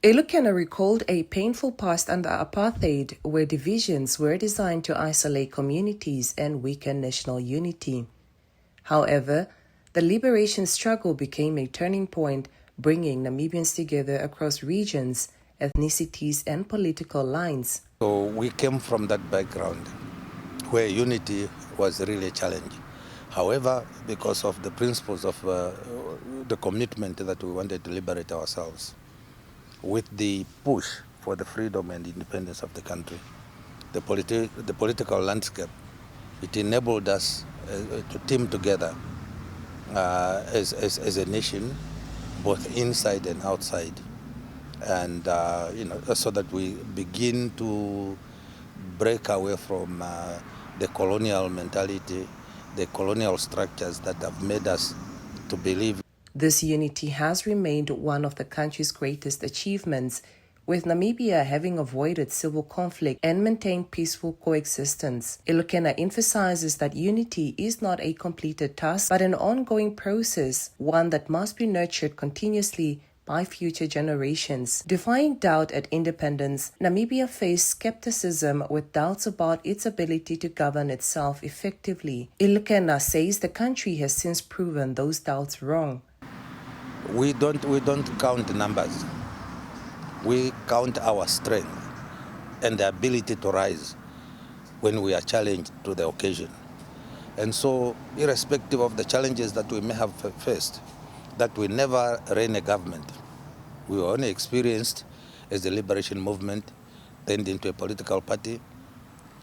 Ilukena recalled a painful past under apartheid where divisions were designed to isolate communities and weaken national unity. However, the liberation struggle became a turning point, bringing Namibians together across regions, ethnicities, and political lines. So we came from that background where unity was really a challenge. However, because of the principles of the commitment that we wanted to liberate ourselves, with the push for the freedom and independence of the country, the political landscape, it enabled us to team together as a nation, both inside and outside, and so that we begin to break away from the colonial mentality, the colonial structures that have made us to believe. This unity has remained one of the country's greatest achievements, with Namibia having avoided civil conflict and maintained peaceful coexistence. Ilukena emphasizes that unity is not a completed task, but an ongoing process, one that must be nurtured continuously by future generations. Defying doubt at independence, Namibia faced skepticism with doubts about its ability to govern itself effectively. Ilukena says the country has since proven those doubts wrong. We don't count numbers. We count our strength and the ability to rise when we are challenged to the occasion. And so, irrespective of the challenges that we may have faced, that we never ran a government. We were only experienced as the liberation movement turned into a political party.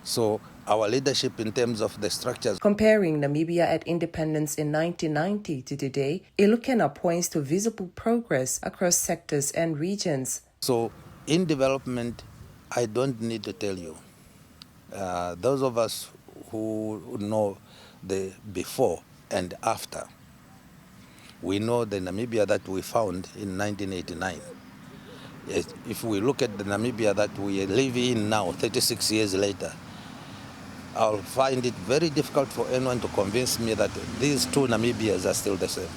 So our leadership in terms of the structures. Comparing Namibia at independence in 1990 to today, Ilukena points to visible progress across sectors and regions. So in development, I don't need to tell you. Those of us who know the before and after, we know the Namibia that we found in 1989. If we look at the Namibia that we live in now, 36 years later, I'll find it very difficult for anyone to convince me that these two Namibias are still the same.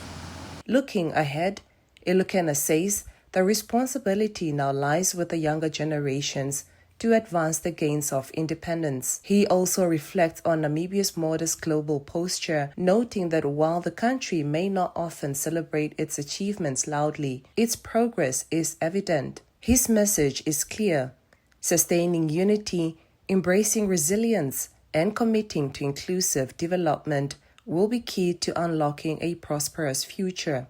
Looking ahead, Ilukena says the responsibility now lies with the younger generations to advance the gains of independence. He also reflects on Namibia's modest global posture, noting that while the country may not often celebrate its achievements loudly, its progress is evident. His message is clear: sustaining unity, embracing resilience, and committing to inclusive development will be key to unlocking a prosperous future.